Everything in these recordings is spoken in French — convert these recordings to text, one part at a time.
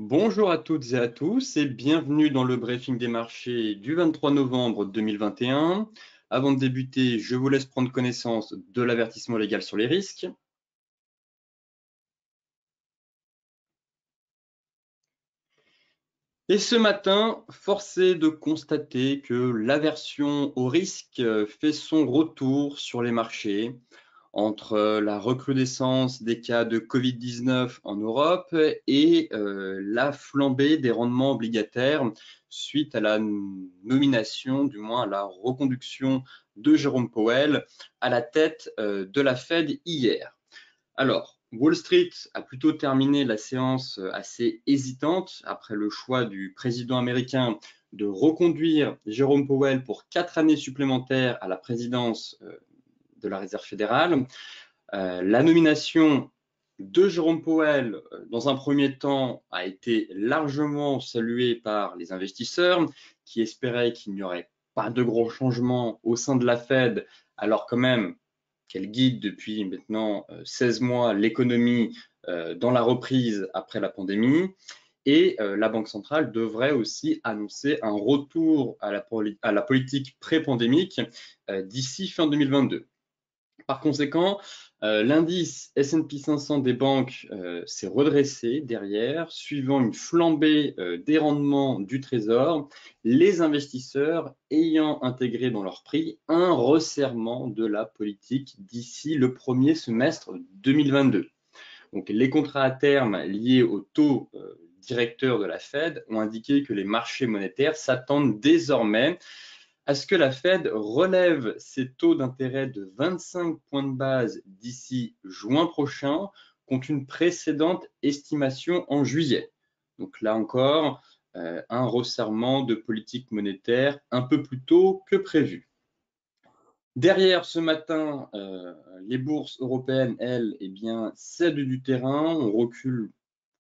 Bonjour à toutes et à tous et bienvenue dans le briefing des marchés du 23 novembre 2021. Avant de débuter, je vous laisse prendre connaissance de l'avertissement légal sur les risques. Et ce matin, force est de constater que l'aversion au risque fait son retour sur les marchés. Entre la recrudescence des cas de Covid-19 en Europe et la flambée des rendements obligataires suite à la nomination, du moins à la reconduction de Jérôme Powell à la tête de la Fed hier. Alors, Wall Street a plutôt terminé la séance assez hésitante après le choix du président américain de reconduire Jérôme Powell pour 4 années supplémentaires à la présidence de la Réserve fédérale. La nomination de Jérôme Powell, dans un premier temps, a été largement saluée par les investisseurs qui espéraient qu'il n'y aurait pas de gros changements au sein de la Fed, alors quand même qu'elle guide depuis maintenant 16 mois l'économie dans la reprise après la pandémie. Et la Banque centrale devrait aussi annoncer un retour à la politique pré-pandémique d'ici fin 2022. Par conséquent, l'indice S&P 500 des banques s'est redressé derrière, suivant une flambée des rendements du Trésor, les investisseurs ayant intégré dans leur prix un resserrement de la politique d'ici le premier semestre 2022. Donc, les contrats à terme liés au taux directeur de la Fed ont indiqué que les marchés monétaires s'attendent désormais à ce que la Fed relève ses taux d'intérêt de 25 points de base d'ici juin prochain, contre une précédente estimation en juillet. Donc là encore, un resserrement de politique monétaire un peu plus tôt que prévu. Derrière ce matin, les bourses européennes, elles, cèdent du terrain. On recule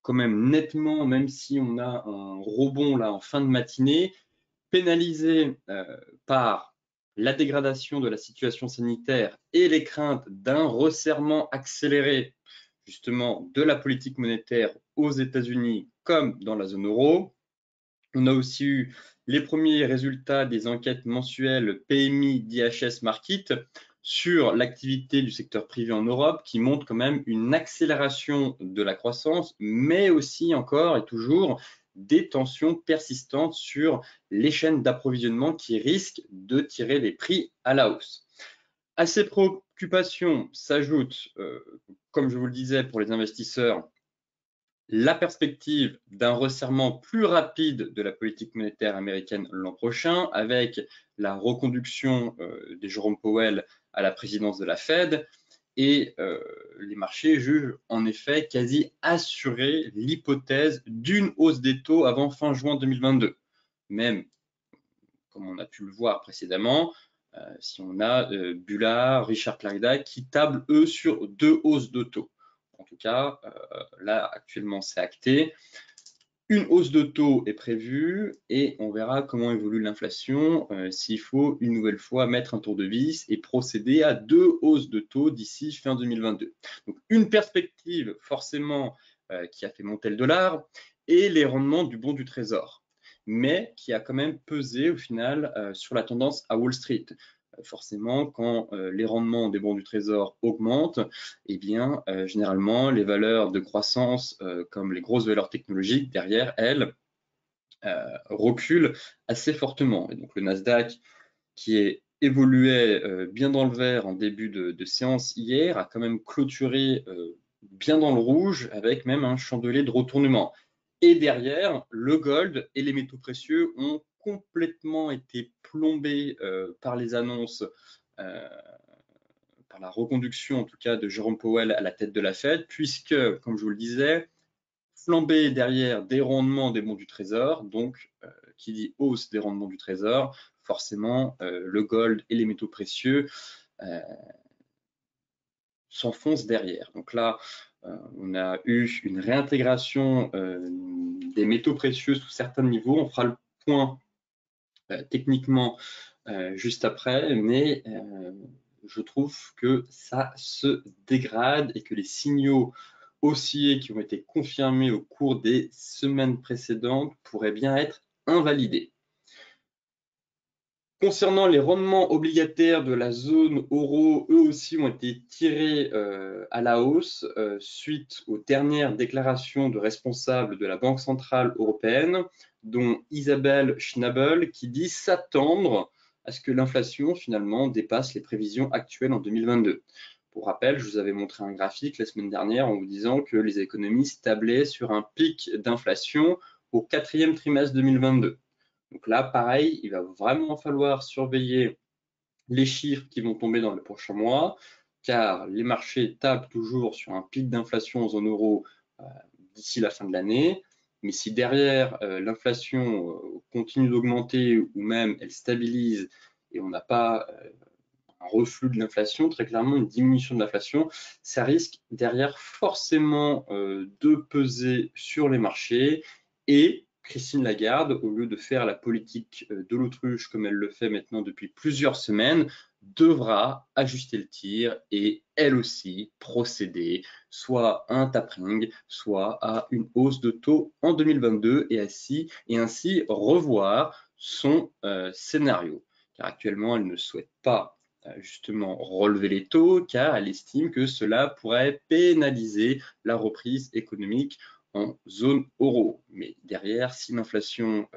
quand même nettement, même si on a un rebond là en fin de matinée, pénalisé par la dégradation de la situation sanitaire et les craintes d'un resserrement accéléré justement de la politique monétaire aux États-Unis comme dans la zone euro. On a aussi eu les premiers résultats des enquêtes mensuelles PMI d'IHS Markit sur l'activité du secteur privé en Europe qui montre quand même une accélération de la croissance, mais aussi encore et toujours des tensions persistantes sur les chaînes d'approvisionnement qui risquent de tirer les prix à la hausse. À ces préoccupations s'ajoute, comme je vous le disais pour les investisseurs, la perspective d'un resserrement plus rapide de la politique monétaire américaine l'an prochain, avec la reconduction de Jérôme Powell à la présidence de la Fed, et les marchés jugent en effet quasi assuré l'hypothèse d'une hausse des taux avant fin juin 2022. Même, comme on a pu le voir précédemment, si on a Bullard, Richard Clarida qui tablent eux sur 2 hausses de taux. En tout cas, là actuellement c'est acté. Une hausse de taux est prévue et on verra comment évolue l'inflation, s'il faut une nouvelle fois mettre un tour de vis et procéder à 2 hausses de taux d'ici fin 2022. Donc une perspective forcément qui a fait monter le dollar et les rendements du bon du trésor, mais qui a quand même pesé au final sur la tendance à Wall Street. Forcément, quand les rendements des bons du trésor augmentent, généralement, les valeurs de croissance, comme les grosses valeurs technologiques, derrière elles, reculent assez fortement. Et donc, le Nasdaq, qui évoluait bien dans le vert en début de séance hier, a quand même clôturé bien dans le rouge, avec même un chandelier de retournement. Et derrière, le gold et les métaux précieux ont complètement été plombés par les annonces, par la reconduction en tout cas de Jérôme Powell à la tête de la Fed, puisque, comme je vous le disais, flambé derrière des rendements des bons du Trésor, donc qui dit hausse des rendements du Trésor, forcément le gold et les métaux précieux s'enfoncent derrière. Donc là, on a eu une réintégration des métaux précieux sous certains niveaux. On fera le point techniquement juste après, mais je trouve que ça se dégrade et que les signaux haussiers qui ont été confirmés au cours des semaines précédentes pourraient bien être invalidés. Concernant les rendements obligataires de la zone euro, eux aussi ont été tirés à la hausse suite aux dernières déclarations de responsables de la Banque centrale européenne, dont Isabelle Schnabel, qui dit s'attendre à ce que l'inflation finalement dépasse les prévisions actuelles en 2022. Pour rappel, je vous avais montré un graphique la semaine dernière en vous disant que les économistes tablaient sur un pic d'inflation au 4e trimestre 2022. Donc là, pareil, il va vraiment falloir surveiller les chiffres qui vont tomber dans les prochains mois, car les marchés tablent toujours sur un pic d'inflation en zone euro d'ici la fin de l'année. Mais si derrière l'inflation continue d'augmenter ou même elle stabilise et on n'a pas un reflux de l'inflation, très clairement une diminution de l'inflation, ça risque derrière forcément de peser sur les marchés et Christine Lagarde, au lieu de faire la politique de l'autruche comme elle le fait maintenant depuis plusieurs semaines, devra ajuster le tir et elle aussi procéder soit à un tapering, soit à une hausse de taux en 2022 et ainsi revoir son scénario. Car actuellement, elle ne souhaite pas justement relever les taux car elle estime que cela pourrait pénaliser la reprise économique en zone euro. Mais derrière, si l'inflation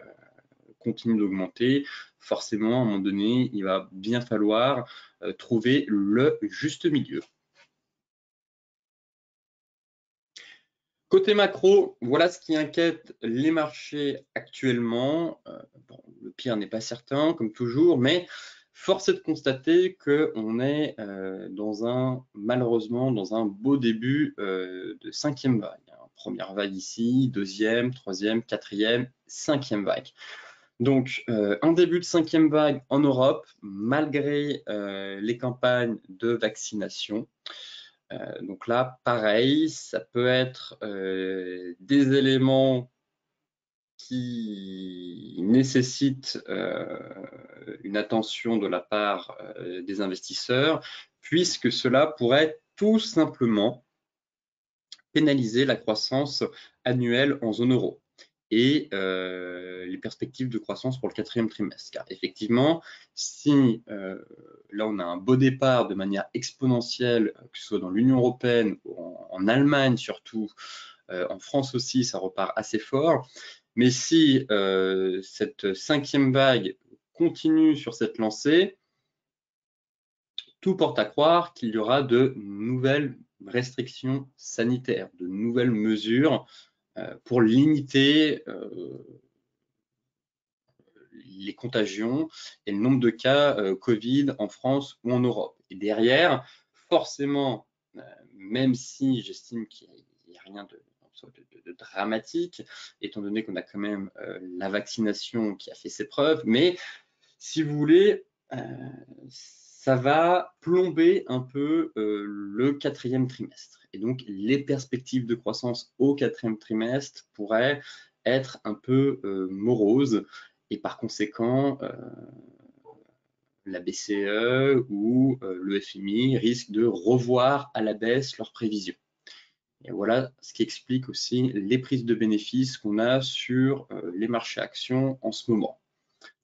continue d'augmenter, forcément, à un moment donné, il va bien falloir trouver le juste milieu. Côté macro, voilà ce qui inquiète les marchés actuellement. Bon, le pire n'est pas certain, comme toujours, mais force est de constater qu'on est malheureusement dans un beau début de 5e vague. Première vague ici, 2e, 3e, 4e, 5e vague. Donc, un début de 5e vague en Europe, malgré les campagnes de vaccination. Donc là, pareil, ça peut être des éléments qui nécessitent une attention de la part des investisseurs, puisque cela pourrait tout simplement pénaliser la croissance annuelle en zone euro et les perspectives de croissance pour le 4e trimestre. Car effectivement, si là on a un beau départ de manière exponentielle, que ce soit dans l'Union européenne ou en Allemagne surtout, en France aussi, ça repart assez fort. Mais si cette 5e vague continue sur cette lancée, tout porte à croire qu'il y aura de nouvelles restrictions sanitaires, de nouvelles mesures pour limiter les contagions et le nombre de cas Covid en France ou en Europe. Et derrière, forcément, même si j'estime qu'il n'y a rien de dramatique, étant donné qu'on a quand même la vaccination qui a fait ses preuves, mais si vous voulez, ça va plomber un peu le 4e trimestre. Et donc, les perspectives de croissance au 4e trimestre pourraient être un peu moroses. Et par conséquent, la BCE ou le FMI risquent de revoir à la baisse leurs prévisions. Et voilà ce qui explique aussi les prises de bénéfices qu'on a sur les marchés actions en ce moment.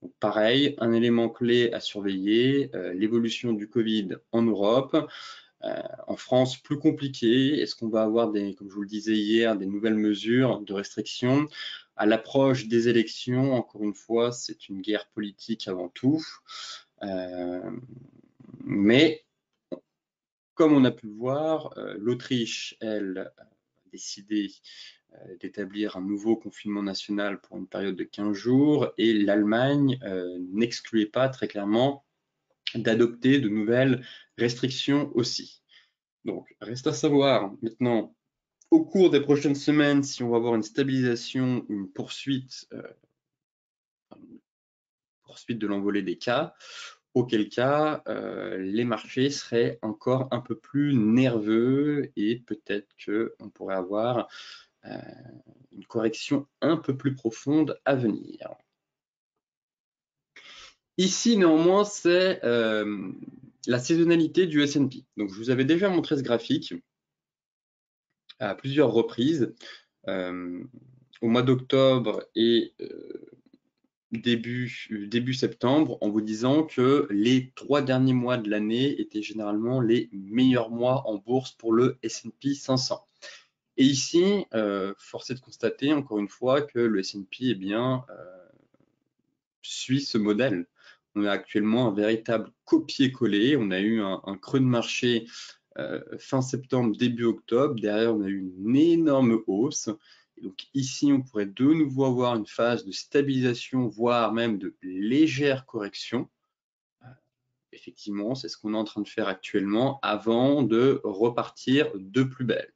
Donc pareil, un élément clé à surveiller, l'évolution du Covid en Europe. En France, plus compliqué. Est-ce qu'on va avoir, comme je vous le disais hier, des nouvelles mesures de restriction à l'approche des élections? Encore une fois, c'est une guerre politique avant tout. Mais comme on a pu le voir, l'Autriche, elle, a décidé d'établir un nouveau confinement national pour une période de 15 jours et l'Allemagne n'excluait pas très clairement d'adopter de nouvelles restrictions aussi. Donc, reste à savoir maintenant, au cours des prochaines semaines, si on va avoir une stabilisation, une poursuite de l'envolée des cas, auquel cas les marchés seraient encore un peu plus nerveux et peut-être qu'on pourrait avoir une correction un peu plus profonde à venir. Ici, néanmoins, c'est la saisonnalité du S&P. Donc, je vous avais déjà montré ce graphique. à plusieurs reprises au mois d'octobre et début septembre en vous disant que les 3 derniers mois de l'année étaient généralement les meilleurs mois en bourse pour le S&P 500. Et ici, force est de constater encore une fois que le S&P suit ce modèle. On a actuellement un véritable copier-coller. On a eu un creux de marché fin septembre, début octobre. Derrière, on a eu une énorme hausse. Et donc ici, on pourrait de nouveau avoir une phase de stabilisation, voire même de légère correction. Effectivement, c'est ce qu'on est en train de faire actuellement avant de repartir de plus belle.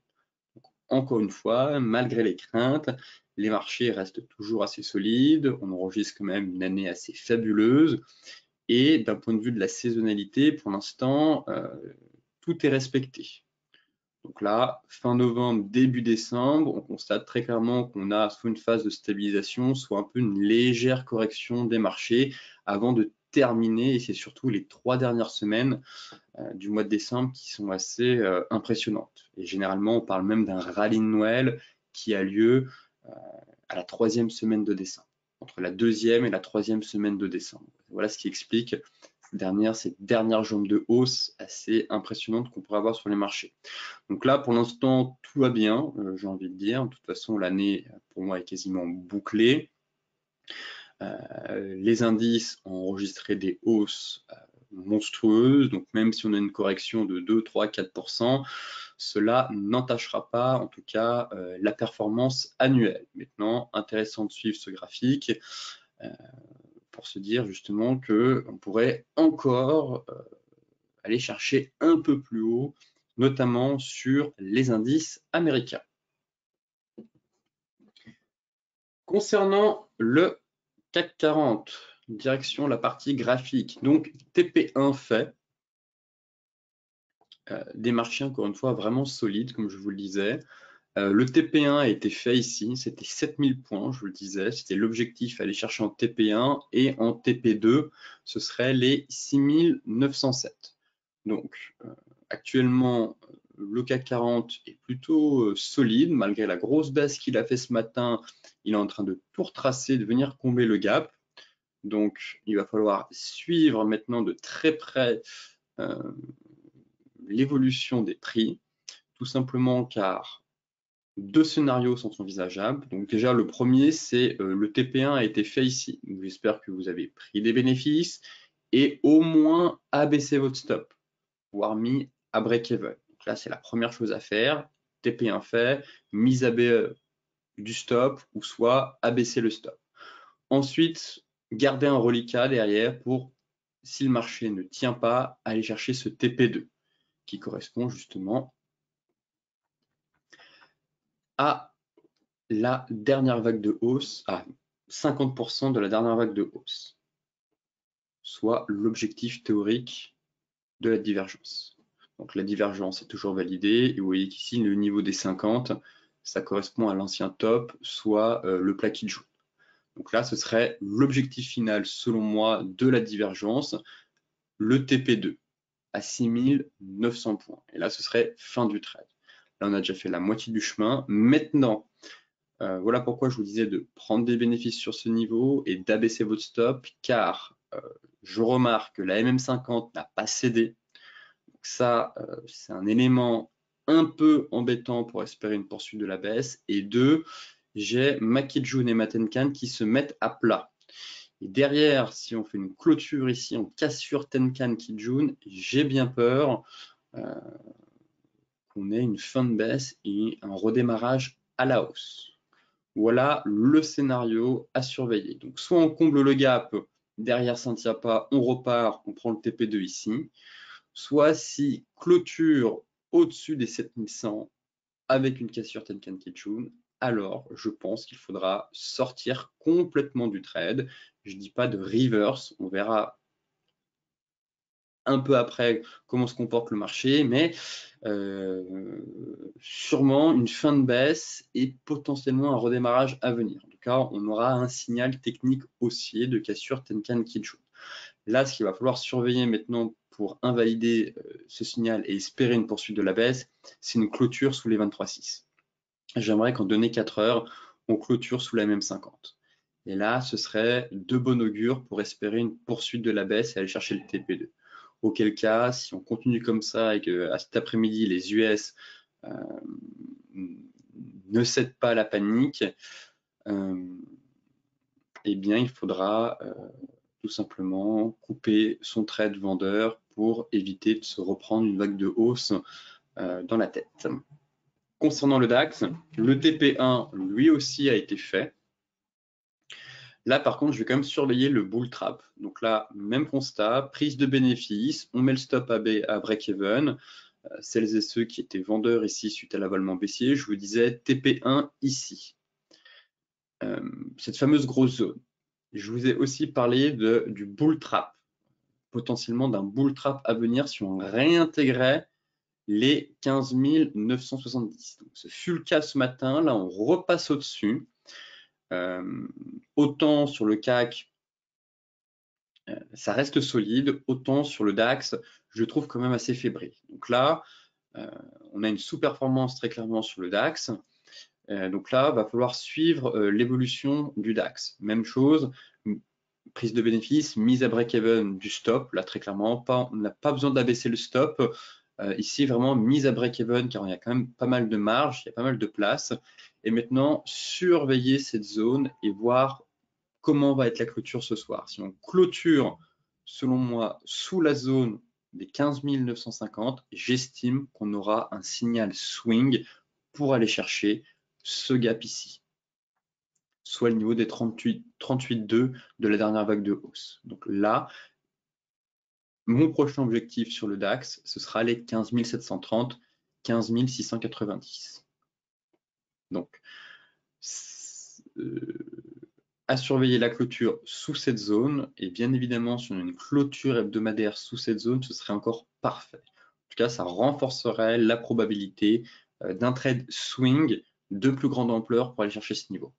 Donc, encore une fois, malgré les craintes, les marchés restent toujours assez solides. On enregistre quand même une année assez fabuleuse. Et d'un point de vue de la saisonnalité, pour l'instant, tout est respecté. Donc là, fin novembre, début décembre, on constate très clairement qu'on a soit une phase de stabilisation, soit un peu une légère correction des marchés avant de terminer, et c'est surtout les 3 dernières semaines du mois de décembre qui sont assez impressionnantes. Et généralement, on parle même d'un rallye de Noël qui a lieu à la 3e semaine de décembre, entre la 2e et la 3e semaine de décembre. Voilà ce qui explique cette dernière jambe de hausse assez impressionnante qu'on pourrait avoir sur les marchés. Donc là, pour l'instant, tout va bien, j'ai envie de dire. De toute façon, l'année, pour moi, est quasiment bouclée. Les indices ont enregistré des hausses monstrueuses, donc même si on a une correction de 2, 3, 4%, cela n'entachera pas, en tout cas, la performance annuelle. Maintenant, intéressant de suivre ce graphique pour se dire justement qu'on pourrait encore aller chercher un peu plus haut, notamment sur les indices américains. Concernant le CAC 40, direction la partie graphique, donc TP1 fait, des marchés encore une fois vraiment solides, comme je vous le disais. Le TP1 a été fait ici, c'était 7000 points, je vous le disais, c'était l'objectif, aller chercher en TP1 et en TP2, ce serait les 6907. Donc actuellement, le CAC 40 est plutôt solide, malgré la grosse baisse qu'il a fait ce matin, il est en train de tout retracer, de venir combler le gap. Donc il va falloir suivre maintenant de très près l'évolution des prix, tout simplement car 2 scénarios sont envisageables. Donc déjà, le premier, c'est le TP1 a été fait ici. J'espère que vous avez pris des bénéfices et au moins abaissé votre stop, voire mis à break-even. Donc là, c'est la première chose à faire. TP1 fait, mise à BE du stop ou soit abaisser le stop. Ensuite, garder un reliquat derrière pour, si le marché ne tient pas, aller chercher ce TP2 qui correspond justement à la dernière vague de hausse, à 50% de la dernière vague de hausse, soit l'objectif théorique de la divergence. Donc la divergence est toujours validée, et vous voyez qu'ici le niveau des 50, ça correspond à l'ancien top, soit le plaquis jaune. Donc là, ce serait l'objectif final, selon moi, de la divergence, le TP2 à 6900 points. Et là, ce serait fin du trade. Là, on a déjà fait la moitié du chemin. Maintenant, voilà pourquoi je vous disais de prendre des bénéfices sur ce niveau et d'abaisser votre stop, car je remarque que la MM50 n'a pas cédé. Donc ça, c'est un élément un peu embêtant pour espérer une poursuite de la baisse. Et deux, j'ai ma Kijun et ma Tenkan qui se mettent à plat. Et derrière, si on fait une clôture ici, on cassure Tenkan Kijun, j'ai bien peur qu'on ait une fin de baisse et un redémarrage à la hausse. Voilà le scénario à surveiller. Donc, soit on comble le gap, derrière ça ne tient pas, on repart, on prend le TP2 ici. Soit si clôture au-dessus des 7100 avec une cassure Tenkan Kijun, alors je pense qu'il faudra sortir complètement du trade. Je ne dis pas de reverse, on verra un peu après comment se comporte le marché, mais sûrement une fin de baisse et potentiellement un redémarrage à venir. En tout cas, on aura un signal technique haussier de cassure Tenkan Kijun. Là, ce qu'il va falloir surveiller maintenant pour invalider ce signal et espérer une poursuite de la baisse, c'est une clôture sous les 23,6. j'aimerais qu'en donné 4 heures, on clôture sous la même 50. Et là, ce serait de bon augure pour espérer une poursuite de la baisse et aller chercher le TP2. Auquel cas, si on continue comme ça et qu'à cet après-midi, les US ne cèdent pas à la panique, eh bien, il faudra tout simplement couper son trade vendeur pour éviter de se reprendre une vague de hausse dans la tête. Concernant le DAX, le TP1, lui aussi, a été fait. Là, par contre, je vais quand même surveiller le bull trap. Donc là, même constat, prise de bénéfice, on met le stop à break-even. Celles et ceux qui étaient vendeurs ici suite à l'avalement baissier, je vous disais TP1 ici. Cette fameuse grosse zone. Je vous ai aussi parlé du bull trap, potentiellement d'un bull trap à venir si on réintégrait les 15 970. Donc, ce fut le cas ce matin. Là, on repasse au-dessus. Autant sur le CAC, ça reste solide, autant sur le DAX, je le trouve quand même assez fébrile. Donc là, on a une sous-performance très clairement sur le DAX. Donc là, il va falloir suivre l'évolution du DAX. Même chose, prise de bénéfice, mise à break-even du stop. Là, très clairement, on n'a pas besoin d'abaisser le stop. Ici, vraiment mise à break-even, car il y a quand même pas mal de marge, il y a pas mal de place. Et maintenant, surveiller cette zone et voir comment va être la clôture ce soir. Si on clôture, selon moi, sous la zone des 15 950, j'estime qu'on aura un signal swing pour aller chercher ce gap ici, soit le niveau des 38,2 de la dernière vague de hausse. Donc là, mon prochain objectif sur le DAX, ce sera les 15 730, 15 690. Donc, à surveiller la clôture sous cette zone, et bien évidemment, sur une clôture hebdomadaire sous cette zone, ce serait encore parfait. En tout cas, ça renforcerait la probabilité d'un trade swing de plus grande ampleur pour aller chercher ce niveau.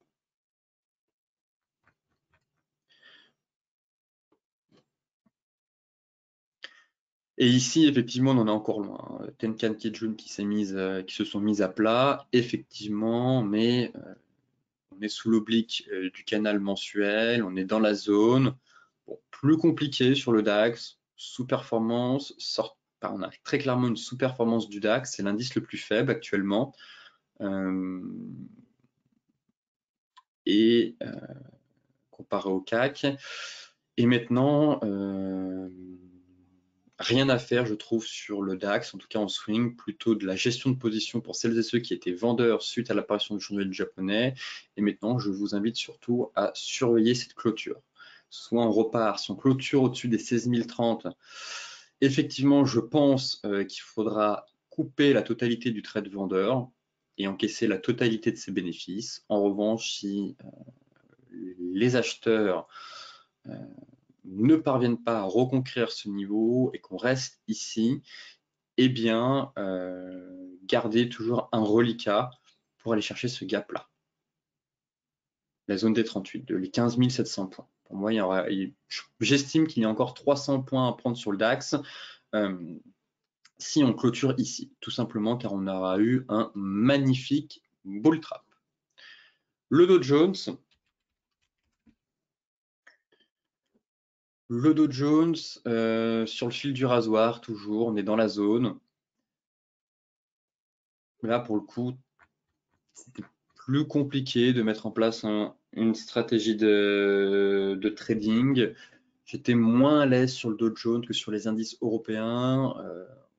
Et ici, effectivement, on en est encore loin. Tenkan Kijun qui se sont mises à plat, effectivement, mais on est sous l'oblique du canal mensuel, on est dans la zone. Bon, plus compliqué sur le DAX, sous-performance, on a très clairement une sous-performance du DAX, c'est l'indice le plus faible actuellement. Et comparé au CAC. Et maintenant, rien à faire, je trouve, sur le DAX, en tout cas en swing, plutôt de la gestion de position pour celles et ceux qui étaient vendeurs suite à l'apparition du journal japonais. Et maintenant, je vous invite surtout à surveiller cette clôture. Soit on repart, si on clôture au-dessus des 16 030, effectivement, je pense qu'il faudra couper la totalité du trade vendeur et encaisser la totalité de ses bénéfices. En revanche, si les acheteurs ne parviennent pas à reconquérir ce niveau et qu'on reste ici, eh bien, garder toujours un reliquat pour aller chercher ce gap-là. La zone des 38, les 15 700 points. Pour moi, j'estime qu'il y a encore 300 points à prendre sur le DAX si on clôture ici, tout simplement car on aura eu un magnifique bull trap. Le Dow Jones, sur le fil du rasoir, toujours, on est dans la zone. Là, pour le coup, c'était plus compliqué de mettre en place une stratégie de trading. J'étais moins à l'aise sur le Dow Jones que sur les indices européens.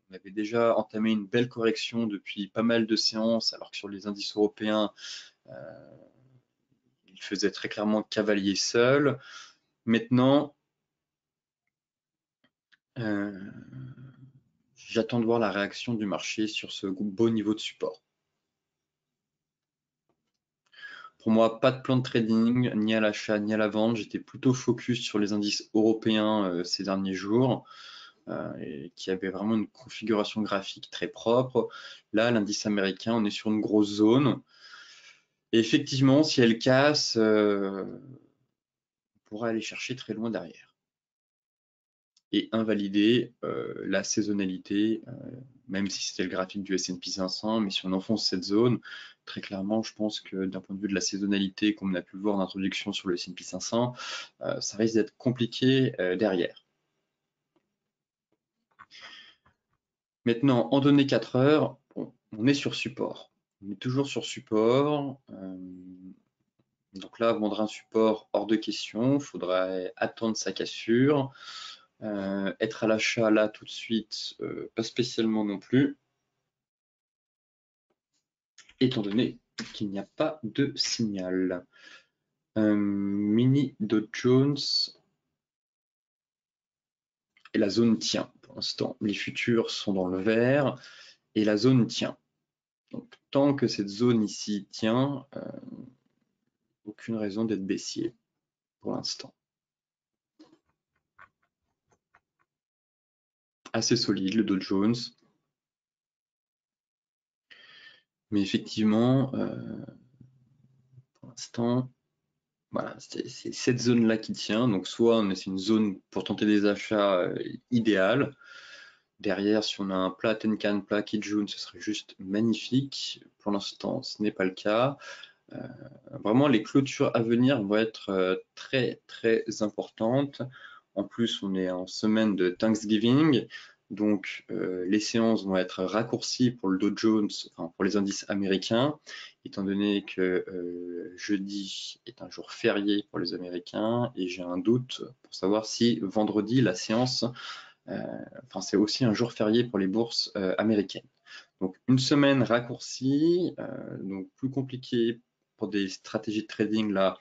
On avait déjà entamé une belle correction depuis pas mal de séances, alors que sur les indices européens, il faisait très clairement cavalier seul. Maintenant, j'attends de voir la réaction du marché sur ce beau niveau de support. Pour moi, pas de plan de trading, ni à l'achat, ni à la vente. J'étais plutôt focus sur les indices européens ces derniers jours, et qui avaient vraiment une configuration graphique très propre. Là, l'indice américain, on est sur une grosse zone. Et effectivement, si elle casse, on pourra aller chercher très loin derrière. et invalider la saisonnalité, même si c'était le graphique du S&P 500, mais si on enfonce cette zone, très clairement, je pense que d'un point de vue de la saisonnalité, comme on a pu le voir en introduction sur le S&P 500, ça risque d'être compliqué derrière. Maintenant, en données 4 heures, on est sur support. On est toujours sur support. Donc là, vendre un support hors de question, il faudrait attendre sa cassure. Être à l'achat là tout de suite, pas spécialement non plus, étant donné qu'il n'y a pas de signal. Mini Dow Jones et la zone tient. Pour l'instant, les futurs sont dans le vert et la zone tient. Donc tant que cette zone ici tient, aucune raison d'être baissier pour l'instant. Assez solide le Dow Jones. Mais effectivement, pour l'instant, voilà, c'est cette zone-là qui tient. Donc soit c'est une zone pour tenter des achats idéale. Derrière, si on a un plat Tenkan, plat Kijun, ce serait juste magnifique. Pour l'instant, ce n'est pas le cas. Vraiment, les clôtures à venir vont être très, très importantes. En plus, on est en semaine de Thanksgiving. Donc, les séances vont être raccourcies pour le Dow Jones, enfin pour les indices américains, étant donné que jeudi est un jour férié pour les Américains, et j'ai un doute pour savoir si vendredi, la séance, enfin c'est aussi un jour férié pour les bourses américaines. Donc, une semaine raccourcie, donc plus compliqué pour des stratégies de trading là,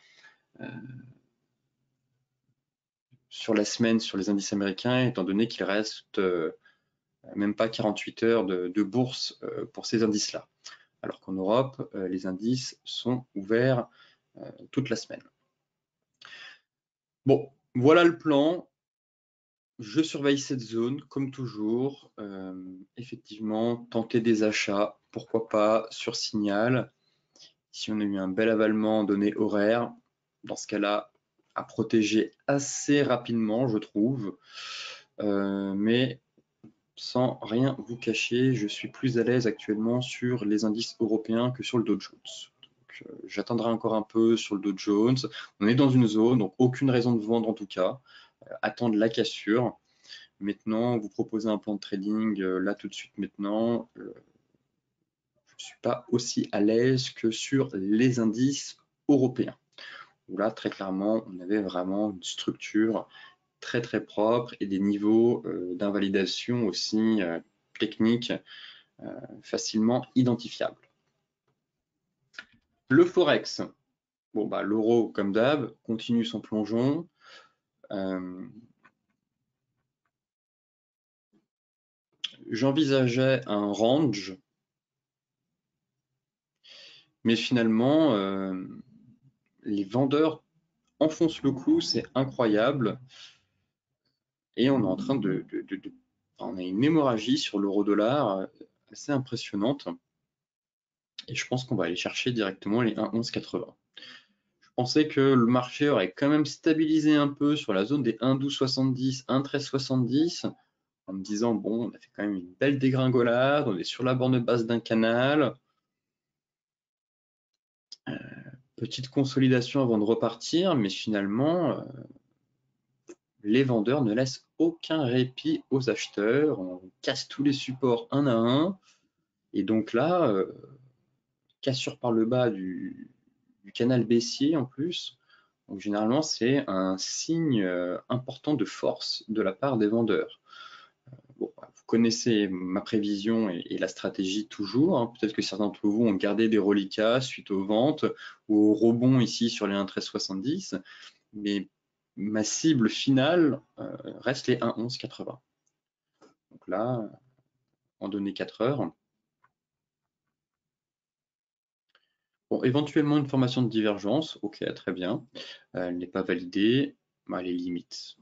sur la semaine sur les indices américains, étant donné qu'il reste même pas 48 heures de bourse pour ces indices-là. Alors qu'en Europe, les indices sont ouverts toute la semaine. Bon, voilà le plan. Je surveille cette zone, comme toujours. Effectivement, tenter des achats, pourquoi pas, sur signal. Si on a eu un bel avalement donné horaire, dans ce cas-là, à protéger assez rapidement, je trouve. Mais sans rien vous cacher, je suis plus à l'aise actuellement sur les indices européens que sur le Dow Jones. J'attendrai encore un peu sur le Dow Jones. On est dans une zone, donc aucune raison de vendre en tout cas. Attendre la cassure. Maintenant, vous proposez un plan de trading là tout de suite maintenant. Je ne suis pas aussi à l'aise que sur les indices européens. Où là, très clairement, on avait vraiment une structure très très propre et des niveaux d'invalidation aussi techniques facilement identifiables. Le Forex, bon, bah, l'euro comme d'hab continue son plongeon. J'envisageais un range, mais finalement les vendeurs enfoncent le clou, c'est incroyable. Et on est en train on a une hémorragie sur l'euro-dollar assez impressionnante. Et je pense qu'on va aller chercher directement les 1,1180. Je pensais que le marché aurait quand même stabilisé un peu sur la zone des 1,1270, 1,1370, en me disant, bon, on a fait quand même une belle dégringolade, on est sur la borne basse d'un canal. Petite consolidation avant de repartir, mais finalement, les vendeurs ne laissent aucun répit aux acheteurs. On casse tous les supports un à un. Et donc là, cassure par le bas du canal baissier en plus. Donc généralement, c'est un signe important de force de la part des vendeurs. Bon, vous connaissez ma prévision et la stratégie toujours. Hein. Peut-être que certains d'entre vous ont gardé des reliquats suite aux ventes ou au rebond ici sur les 1,1370. Mais ma cible finale reste les 1,1180. Donc là, en données 4 heures. Bon, éventuellement une formation de divergence, ok, très bien. Elle n'est pas validée, bah, les limites.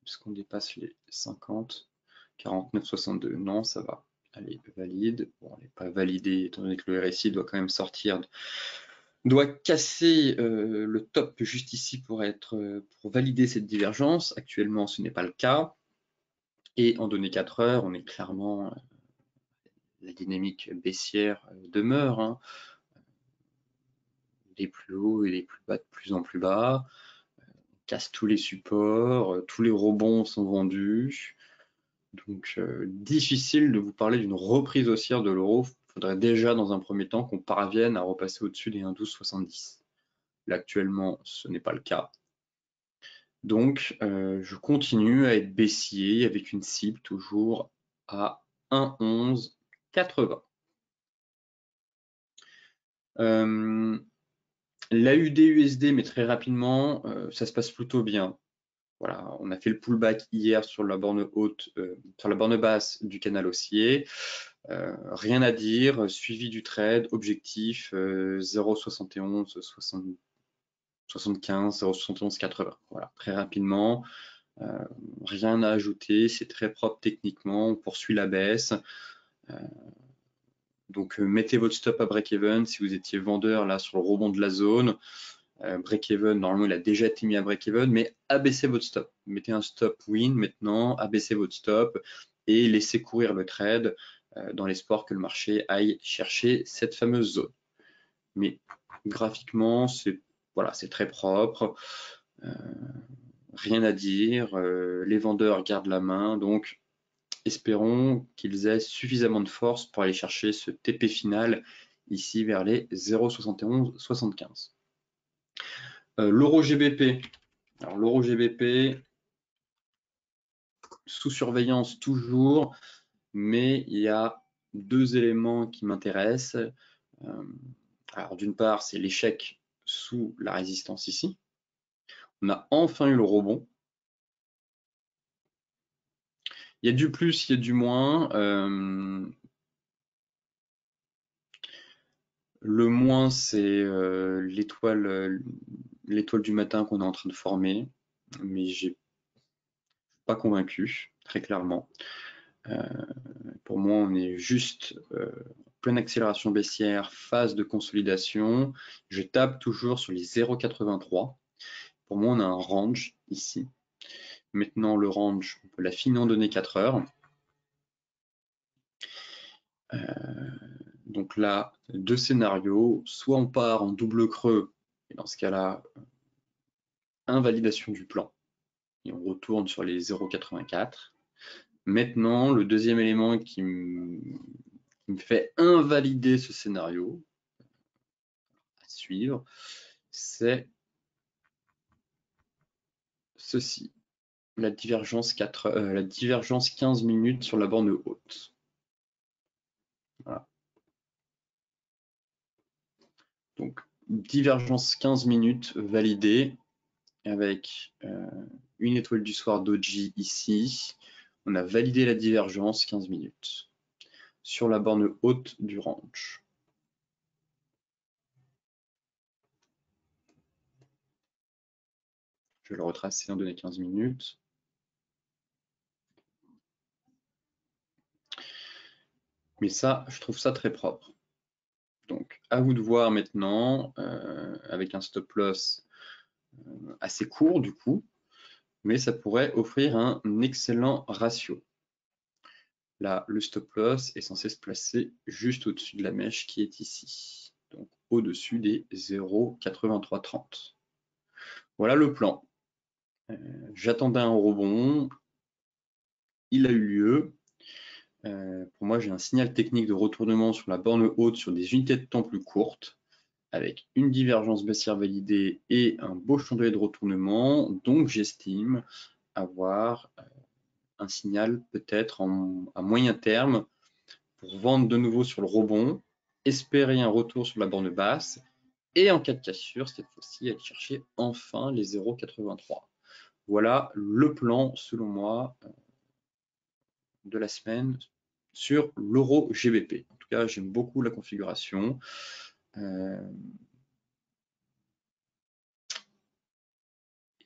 Est-ce qu'on dépasse les 50, 49, 62? Non, ça va. Elle est valide. Bon, elle n'est pas validée, étant donné que le RSI doit quand même sortir, doit casser le top juste ici pour valider cette divergence. Actuellement, ce n'est pas le cas. Et en données 4 heures, on est clairement, la dynamique baissière demeure, hein. Les plus hauts et les plus bas de plus en plus bas. On casse tous les supports, tous les rebonds sont vendus. Donc, difficile de vous parler d'une reprise haussière de l'euro. Il faudrait déjà, dans un premier temps, qu'on parvienne à repasser au-dessus des 1,1270. Là, actuellement, ce n'est pas le cas. Donc, je continue à être baissier avec une cible toujours à 1,1180. L'AUD-USD, mais très rapidement, ça se passe plutôt bien. Voilà, on a fait le pullback hier sur la borne haute, sur la borne basse du canal haussier. Rien à dire, suivi du trade, objectif 0,71, 75, 0,71, 80. Voilà, très rapidement, rien à ajouter, c'est très propre techniquement, on poursuit la baisse. Donc mettez votre stop à break-even si vous étiez vendeur là sur le rebond de la zone. Break-even, normalement il a déjà été mis à break-even, mais abaissez votre stop. Mettez un stop win maintenant, abaissez votre stop et laissez courir le trade dans l'espoir que le marché aille chercher cette fameuse zone. Mais graphiquement, c'est voilà, c'est très propre, rien à dire, les vendeurs gardent la main, donc espérons qu'ils aient suffisamment de force pour aller chercher ce TP final ici vers les 0,7175. L'euro GBP. Alors l'euro GBP, sous surveillance toujours, mais il y a deux éléments qui m'intéressent. Alors d'une part, c'est l'échec sous la résistance ici. On a enfin eu le rebond. Il y a du plus, il y a du moins. Le moins, c'est l'étoile du matin qu'on est en train de former, mais j'ai pas convaincu, très clairement. Pour moi, on est juste pleine accélération baissière, phase de consolidation. Je tape toujours sur les 0,83. Pour moi, on a un range ici. Maintenant, le range, on peut l'affiner en données 4 heures. Donc là, deux scénarios. Soit on part en double creux, et dans ce cas-là, invalidation du plan, et on retourne sur les 0,84. Maintenant, le deuxième élément qui me fait invalider ce scénario, à suivre, c'est ceci, la divergence 15 minutes sur la borne haute. Voilà. Donc, divergence 15 minutes validée avec une étoile du soir doji ici. On a validé la divergence 15 minutes sur la borne haute du range. Je vais le retracer en données 15 minutes. Mais ça, je trouve ça très propre. Donc, à vous de voir maintenant, avec un stop loss assez court du coup, mais ça pourrait offrir un excellent ratio. Là, le stop loss est censé se placer juste au-dessus de la mèche qui est ici, donc au-dessus des 0,8330. Voilà le plan. J'attendais un rebond, il a eu lieu. Pour moi, j'ai un signal technique de retournement sur la borne haute sur des unités de temps plus courtes, avec une divergence baissière validée et un beau chandelier de retournement. Donc, j'estime avoir un signal peut-être à moyen terme pour vendre de nouveau sur le rebond, espérer un retour sur la borne basse et en cas de cassure, cette fois-ci, aller chercher enfin les 0,83. Voilà le plan, selon moi, de la semaine sur l'euro GBP. En tout cas, j'aime beaucoup la configuration.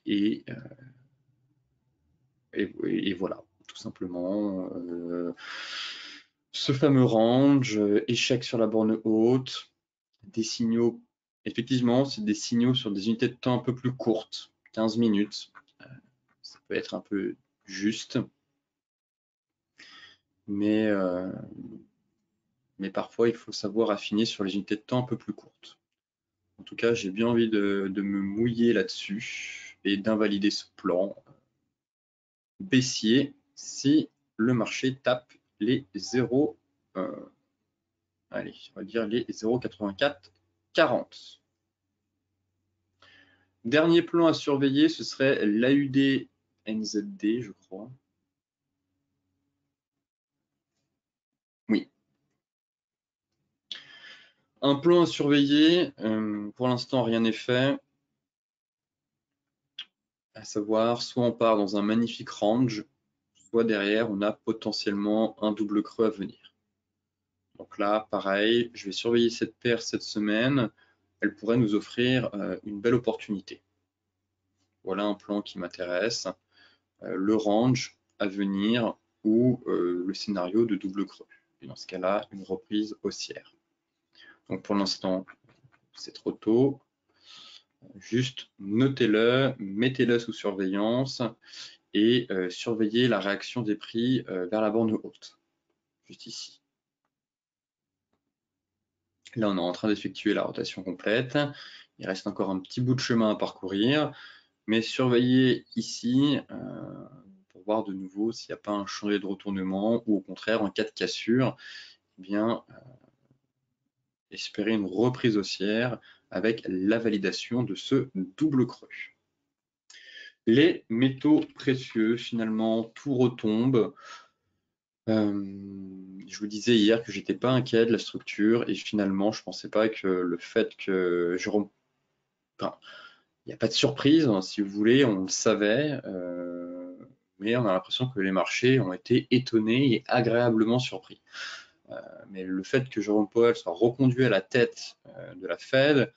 Et voilà, tout simplement. Ce fameux range, échec sur la borne haute, des signaux, effectivement, c'est des signaux sur des unités de temps un peu plus courtes, 15 minutes. Ça peut être un peu juste. mais parfois il faut savoir affiner sur les unités de temps un peu plus courtes. En tout cas, j'ai bien envie de me mouiller là-dessus et d'invalider ce plan baissier si le marché tape les 0, allez, on va dire les 0,8440. Dernier plan à surveiller, ce serait l'AUD NZD, je crois. Oui. Un plan à surveiller, pour l'instant rien n'est fait. À savoir, soit on part dans un magnifique range, soit derrière on a potentiellement un double creux à venir. Donc là, pareil, je vais surveiller cette paire cette semaine. Elle pourrait nous offrir une belle opportunité. Voilà un plan qui m'intéresse. Le range à venir ou le scénario de double creux. Et dans ce cas-là, une reprise haussière. Donc pour l'instant, c'est trop tôt. Juste notez-le, mettez-le sous surveillance et surveillez la réaction des prix vers la borne haute, juste ici. Là, on est en train d'effectuer la rotation complète. Il reste encore un petit bout de chemin à parcourir, mais surveillez ici pour voir de nouveau s'il n'y a pas un chantier de retournement ou au contraire, en cas de cassure, eh bien, espérer une reprise haussière avec la validation de ce double creux. Les métaux précieux, finalement, tout retombe. Je vous disais hier que j'étais pas inquiet de la structure et finalement, je pensais pas que le fait que Jérôme... Enfin, il n'y a pas de surprise, hein, si vous voulez, on le savait, mais on a l'impression que les marchés ont été étonnés et agréablement surpris. Mais le fait que Jérôme Powell soit reconduit à la tête de la Fed,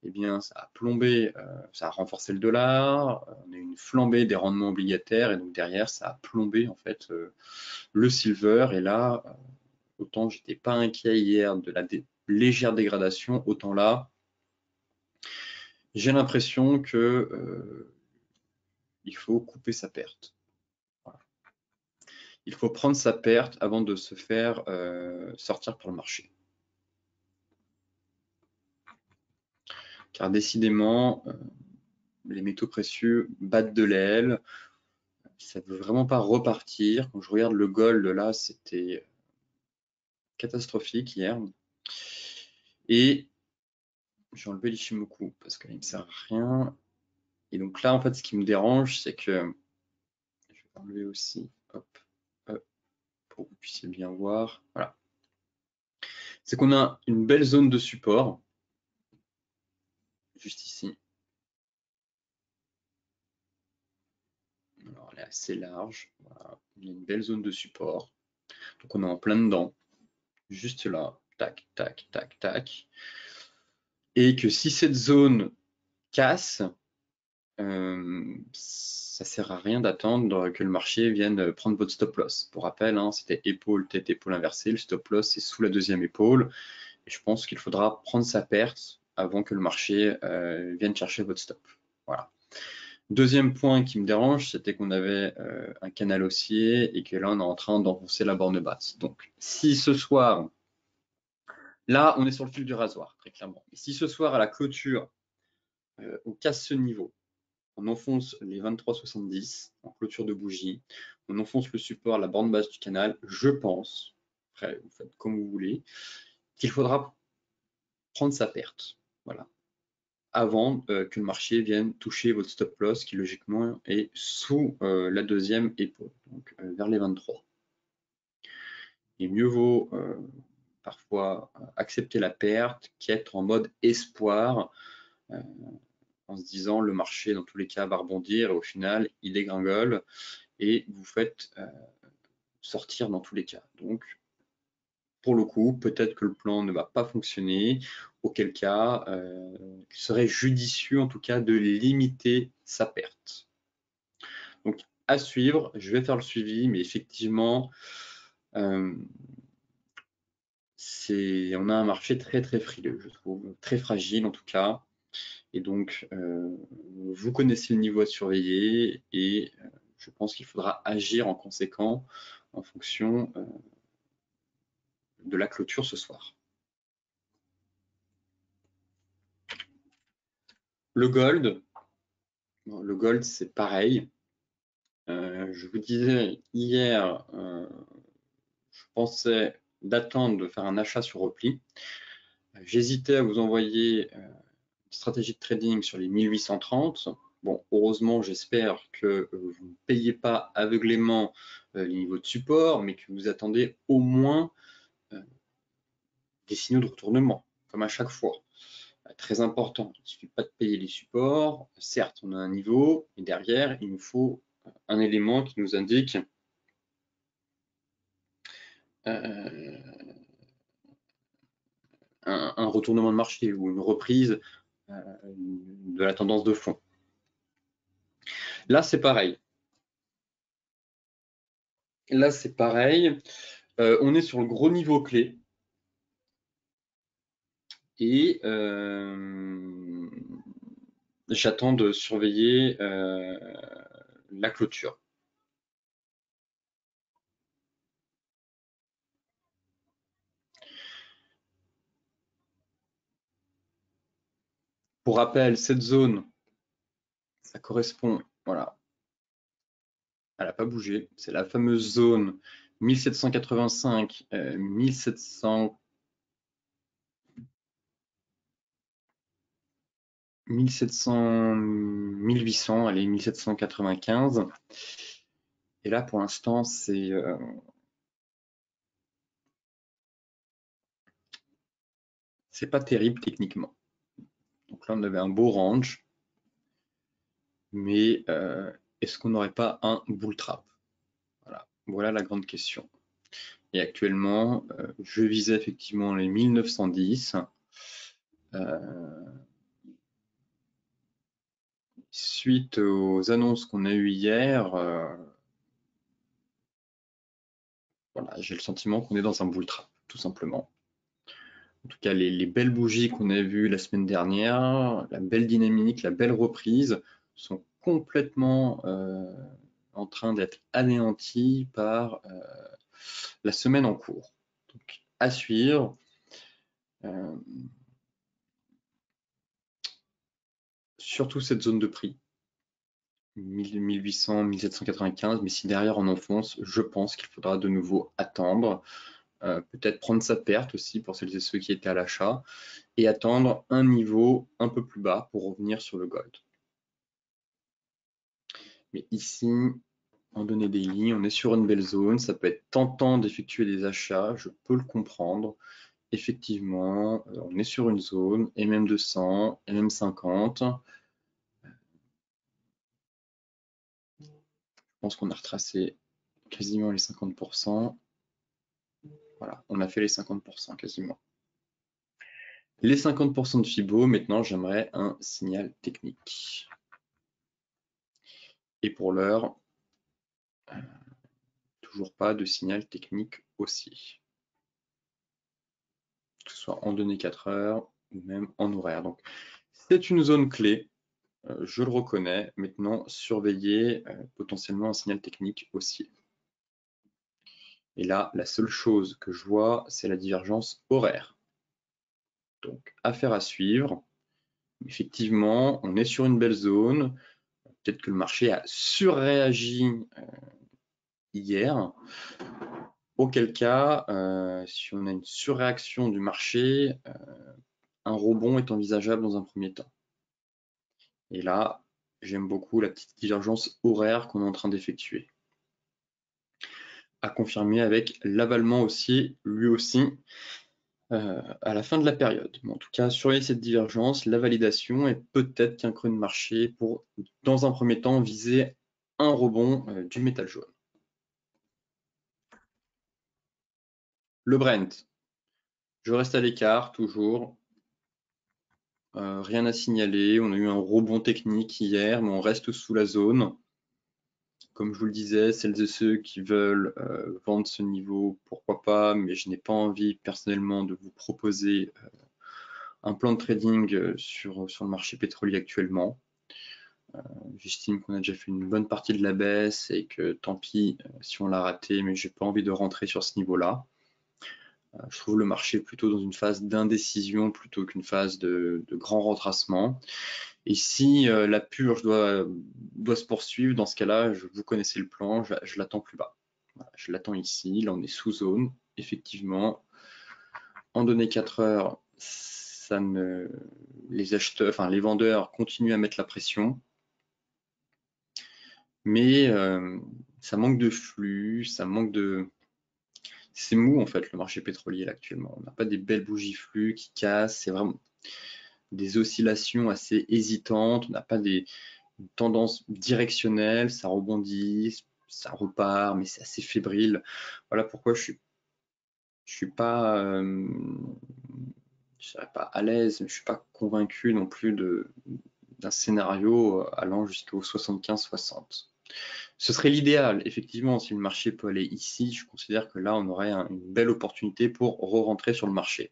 eh bien, ça a plombé, ça a renforcé le dollar, on a eu une flambée des rendements obligataires et donc derrière, ça a plombé en fait le silver. Et là, autant j'étais pas inquiet hier de la légère dégradation, autant là, j'ai l'impression que il faut couper sa perte. Voilà. Il faut prendre sa perte avant de se faire sortir par le marché. Car décidément, les métaux précieux battent de l'aile. Ça ne veut vraiment pas repartir. Quand je regarde le gold, là, c'était catastrophique hier. Et j'ai enlevé l'Ichimoku parce qu'il ne me sert à rien. Et donc là, en fait, ce qui me dérange, c'est que je vais enlever aussi, hop, pour que vous puissiez bien voir. Voilà. C'est qu'on a une belle zone de support, juste ici. Alors, elle est assez large. Voilà. Il y a une belle zone de support. Donc, on est en plein dedans. Juste là. Tac, tac, tac, tac. Et que si cette zone casse, ça sert à rien d'attendre que le marché vienne prendre votre stop loss. Pour rappel, hein, c'était épaule, tête, épaule inversée. Le stop loss, c'est sous la deuxième épaule. Et je pense qu'il faudra prendre sa perte avant que le marché vienne chercher votre stop. Voilà. Deuxième point qui me dérange, c'était qu'on avait un canal haussier et que là, on est en train d'enfoncer la borne basse. Donc, si ce soir, là, on est sur le fil du rasoir, très clairement. Et si ce soir, à la clôture, on casse ce niveau, on enfonce les 23,70 en clôture de bougie, on enfonce le support, la borne basse du canal, je pense, après, vous faites comme vous voulez, qu'il faudra prendre sa perte. Voilà. Avant que le marché vienne toucher votre stop loss qui logiquement est sous la deuxième épaule, donc vers les 23. Et mieux vaut parfois accepter la perte qu'être en mode espoir en se disant le marché dans tous les cas va rebondir et au final il dégringole et vous faites sortir dans tous les cas. Donc pour le coup, peut-être que le plan ne va pas fonctionner, auquel cas, il serait judicieux en tout cas de limiter sa perte. Donc à suivre, je vais faire le suivi, mais effectivement, on a un marché très très frileux, je trouve, très fragile en tout cas. Et donc, vous connaissez le niveau à surveiller et je pense qu'il faudra agir en en fonction de la clôture ce soir. Le gold, c'est pareil. Je vous disais hier, je pensais d'attendre de faire un achat sur repli. J'hésitais à vous envoyer une stratégie de trading sur les 1830. Bon, heureusement, j'espère que vous ne payez pas aveuglément les niveaux de support, mais que vous attendez au moins des signaux de retournement, comme à chaque fois. Très important, il ne suffit pas de payer les supports. Certes, on a un niveau, mais derrière, il nous faut un élément qui nous indique un retournement de marché ou une reprise de la tendance de fond. Là, c'est pareil. On est sur le gros niveau clé. Et j'attends de surveiller la clôture. Pour rappel, cette zone, ça correspond, voilà, elle n'a pas bougé. C'est la fameuse zone 1785, 1700, 1700, 1800, allez, 1795. Et là, pour l'instant, c'est pas terrible techniquement. Donc là, on avait un beau range. Mais est-ce qu'on n'aurait pas un bull trap? Voilà la grande question. Et actuellement, je visais effectivement les 1910. Suite aux annonces qu'on a eues hier, voilà, j'ai le sentiment qu'on est dans un bull trap, tout simplement. En tout cas, les belles bougies qu'on a vues la semaine dernière, la belle dynamique, la belle reprise, sont complètement en train d'être anéanties par la semaine en cours. Donc, à suivre. Surtout cette zone de prix, 1800, 1795, mais si derrière on enfonce, je pense qu'il faudra de nouveau attendre, peut-être prendre sa perte aussi pour celles et ceux qui étaient à l'achat, et attendre un niveau un peu plus bas pour revenir sur le gold. Mais ici, en données daily, on est sur une belle zone, ça peut être tentant d'effectuer des achats, je peux le comprendre. Effectivement, on est sur une zone, MM200, MM50. Je pense qu'on a retracé quasiment les 50%. Voilà, on a fait les 50% quasiment. Les 50% de Fibo, maintenant j'aimerais un signal technique. Et pour l'heure, toujours pas de signal technique aussi. Que ce soit en données 4 heures ou même en horaire. Donc c'est une zone clé, je le reconnais. Maintenant, surveiller potentiellement un signal technique aussi. Et là, la seule chose que je vois, c'est la divergence horaire. Donc, affaire à suivre. Effectivement, on est sur une belle zone. Peut-être que le marché a surréagi hier. Auquel cas, si on a une surréaction du marché, un rebond est envisageable dans un premier temps. Et là, j'aime beaucoup la petite divergence horaire qu'on est en train d'effectuer. À confirmer avec l'avalement aussi, lui aussi, à la fin de la période. Mais en tout cas, surveiller cette divergence, la validation et peut-être qu'un creux de marché pour, dans un premier temps, viser un rebond du métal jaune. Le Brent, je reste à l'écart toujours. Rien à signaler. On a eu un rebond technique hier, mais on reste sous la zone. Comme je vous le disais, celles et ceux qui veulent vendre ce niveau, pourquoi pas, mais je n'ai pas envie personnellement de vous proposer un plan de trading sur le marché pétrolier actuellement. J'estime qu'on a déjà fait une bonne partie de la baisse et que tant pis si on l'a raté, mais j'ai pas envie de rentrer sur ce niveau-là. Je trouve le marché plutôt dans une phase d'indécision plutôt qu'une phase de grand retracement. Et si la purge doit se poursuivre, dans ce cas-là, vous connaissez le plan, je l'attends plus bas. Voilà, je l'attends ici, là on est sous zone, effectivement. En données 4 heures, les acheteurs, enfin les vendeurs continuent à mettre la pression, mais ça manque de flux, ça manque de. C'est mou en fait le marché pétrolier là, actuellement. On n'a pas des belles bougies flux qui cassent, c'est vraiment des oscillations assez hésitantes, on n'a pas une tendance directionnelle, ça rebondit, ça repart, mais c'est assez fébrile. Voilà pourquoi je suis pas, je serais pas à l'aise, mais je suis pas convaincu non plus d'un scénario allant jusqu'au 75-60. Ce serait l'idéal, effectivement, si le marché peut aller ici, je considère que là, on aurait une belle opportunité pour re-rentrer sur le marché.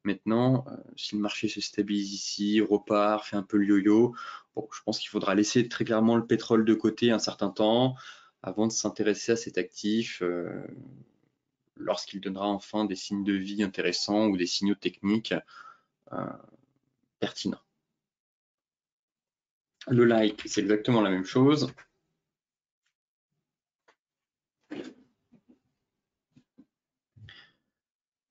Maintenant, si le marché se stabilise ici, repart, fait un peu le yo-yo, bon, je pense qu'il faudra laisser très clairement le pétrole de côté un certain temps avant de s'intéresser à cet actif lorsqu'il donnera enfin des signes de vie intéressants ou des signaux techniques pertinents. Le like, c'est exactement la même chose.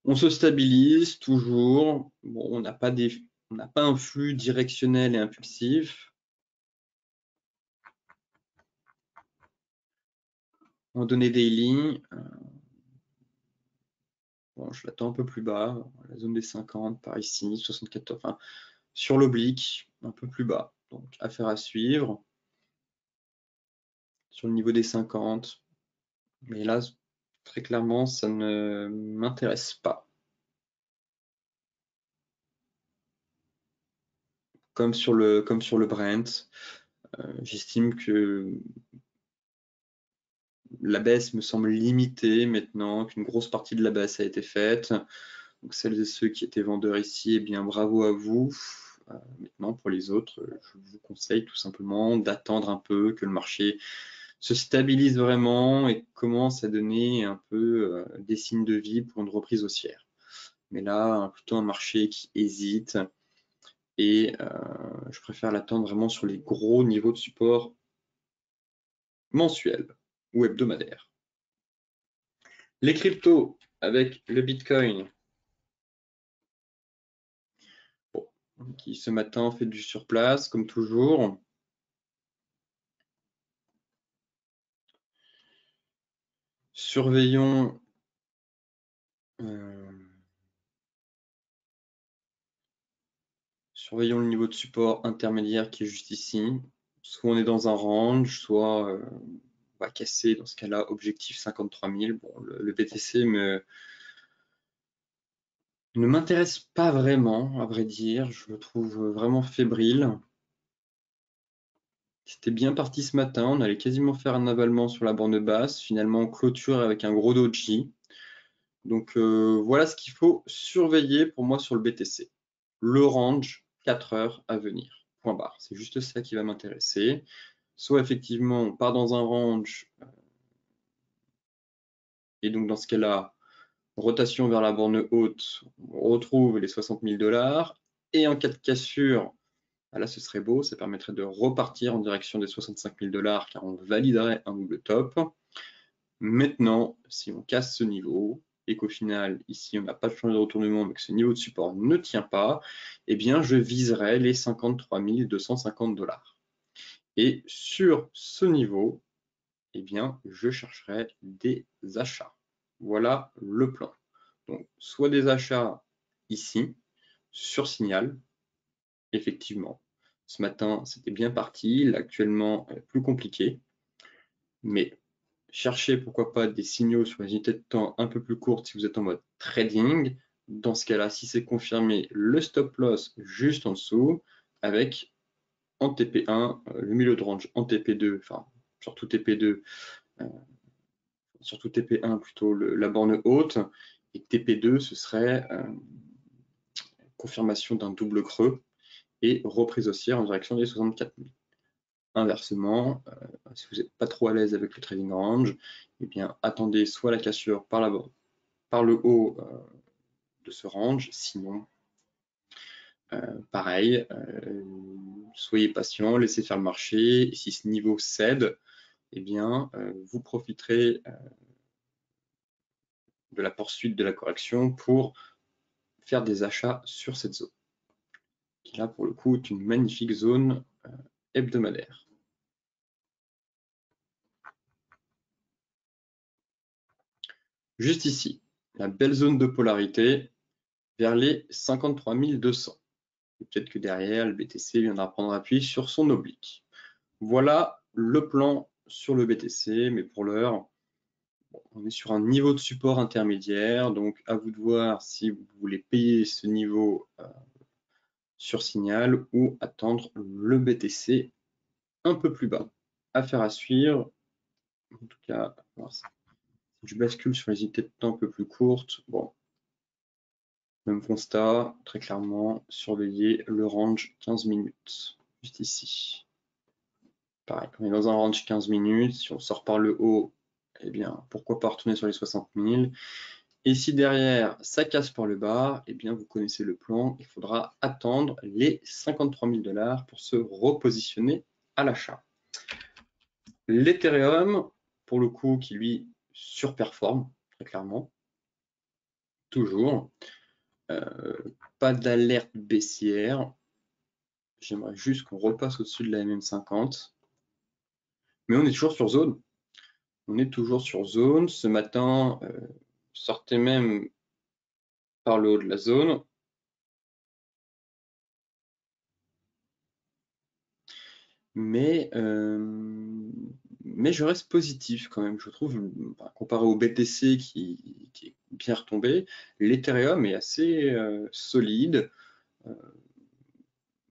On se stabilise toujours. Bon, on n'a pas un flux directionnel et impulsif. En données daily, bon, je l'attends un peu plus bas, la zone des 50 par ici, 74, enfin, sur l'oblique, un peu plus bas. Donc, affaire à suivre. Sur le niveau des 50. Mais là, très clairement, ça ne m'intéresse pas. Comme sur le Brent, j'estime que la baisse me semble limitée maintenant, qu'une grosse partie de la baisse a été faite. Donc celles et ceux qui étaient vendeurs ici, eh bien bravo à vous. Maintenant, pour les autres, je vous conseille tout simplement d'attendre un peu que le marché se stabilise vraiment et commence à donner un peu des signes de vie pour une reprise haussière. Mais là, plutôt un marché qui hésite et je préfère l'attendre vraiment sur les gros niveaux de support mensuels ou hebdomadaires. Les cryptos avec le Bitcoin, bon, qui ce matin fait du surplace comme toujours. Surveillons le niveau de support intermédiaire qui est juste ici. Soit on est dans un range, soit on va casser dans ce cas-là objectif 53 000. Bon, le BTC ne m'intéresse pas vraiment, à vrai dire. Je le trouve vraiment fébrile. C'était bien parti ce matin. On allait quasiment faire un avalement sur la bande basse. Finalement, on clôture avec un gros doji. Donc voilà ce qu'il faut surveiller pour moi sur le BTC. Le range 4 heures à venir. Point barre. C'est juste ça qui va m'intéresser. Soit effectivement, on part dans un range et donc dans ce cas-là, rotation vers la borne haute, on retrouve les 60 000 $. Et en cas de cassure, là ce serait beau, ça permettrait de repartir en direction des 65 000 $ car on validerait un double top. Maintenant, si on casse ce niveau et qu'au final, ici, on n'a pas de changement de retournement, mais que ce niveau de support ne tient pas, eh bien, je viserai les 53 250 $. Et sur ce niveau, eh bien, je chercherai des achats. Voilà le plan. Donc, soit des achats ici, sur signal, effectivement. Ce matin, c'était bien parti. Là, actuellement, plus compliqué. Mais cherchez pourquoi pas des signaux sur les unités de temps un peu plus courtes si vous êtes en mode trading. Dans ce cas-là, si c'est confirmé, le stop loss juste en dessous avec en TP1, le milieu de range en TP2, enfin surtout TP2, surtout TP1 plutôt la borne haute, et TP2 ce serait confirmation d'un double creux et reprise haussière en direction des 64 000. Inversement, si vous n'êtes pas trop à l'aise avec le trading range, eh bien, attendez soit la cassure par le haut de ce range, sinon, pareil, soyez patient, laissez faire le marché, et si ce niveau cède, eh bien, vous profiterez de la poursuite de la correction pour faire des achats sur cette zone, qui là, pour le coup, est une magnifique zone hebdomadaire. Juste ici, la belle zone de polarité vers les 53 200. Peut-être que derrière, le BTC viendra prendre appui sur son oblique. Voilà le plan sur le BTC, mais pour l'heure, on est sur un niveau de support intermédiaire, donc à vous de voir si vous voulez payer ce niveau sur signal ou attendre le BTC un peu plus bas. Affaire à suivre. En tout cas, si je bascule sur les unités de temps un peu plus courtes, bon, même constat, très clairement, surveiller le range 15 minutes, juste ici. Pareil, on est dans un range 15 minutes, si on sort par le haut, eh bien, pourquoi pas retourner sur les 60 000. Et si derrière, ça casse par le bas, eh bien, vous connaissez le plan, il faudra attendre les 53 000 $ pour se repositionner à l'achat. L'Ethereum, pour le coup, qui lui surperforme, très clairement, toujours. Pas d'alerte baissière. J'aimerais juste qu'on repasse au-dessus de la MM50. Mais on est toujours sur zone. On est toujours sur zone. Ce matin, sortait même par le haut de la zone. Mais je reste positif quand même. Je trouve, comparé au BTC qui est bien retombé, l'Ethereum est assez solide.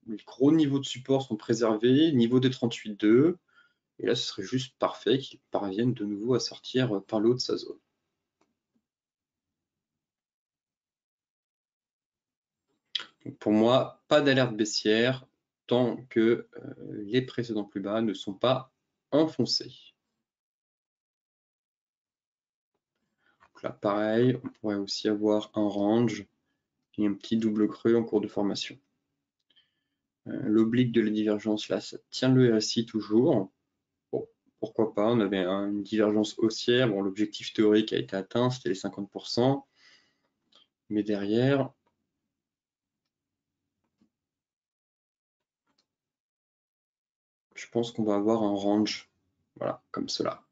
Les gros niveaux de support sont préservés, niveau des 38,2. Et là, ce serait juste parfait qu'il parvienne de nouveau à sortir par le haut de sa zone. Donc pour moi, pas d'alerte baissière tant que les précédents plus bas ne sont pas enfoncés. Donc là, pareil, on pourrait aussi avoir un range et un petit double creux en cours de formation. L'oblique de la divergence, là, ça tient le RSI toujours. Bon, pourquoi pas, on avait une divergence haussière. Bon, l'objectif théorique a été atteint, c'était les 50%. Mais derrière, je pense qu'on va avoir un range, voilà, comme cela,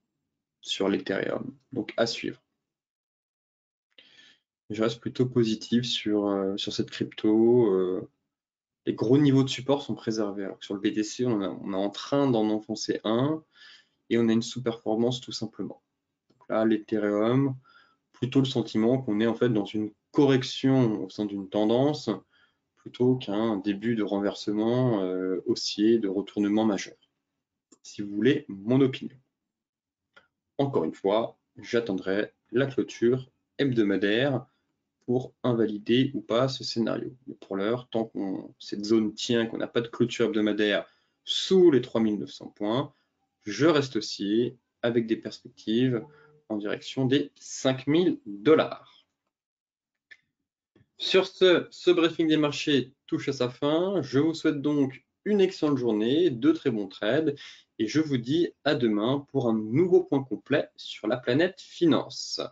sur l'Ethereum. Donc à suivre. Je reste plutôt positif sur cette crypto. Les gros niveaux de support sont préservés. Alors que sur le BTC, on est en train d'en enfoncer un et on a une sous-performance tout simplement. Donc là, l'Ethereum, plutôt le sentiment qu'on est en fait dans une correction au sein d'une tendance plutôt qu'un début de renversement haussier, de retournement majeur. Si vous voulez mon opinion. Encore une fois, j'attendrai la clôture hebdomadaire pour invalider ou pas ce scénario. Mais pour l'heure, tant que cette zone tient, qu'on n'a pas de clôture hebdomadaire sous les 3900 points, je reste haussier avec des perspectives en direction des 5000 $. Sur ce briefing des marchés touche à sa fin. Je vous souhaite donc une excellente journée, de très bons trades et je vous dis à demain pour un nouveau point complet sur la planète finance.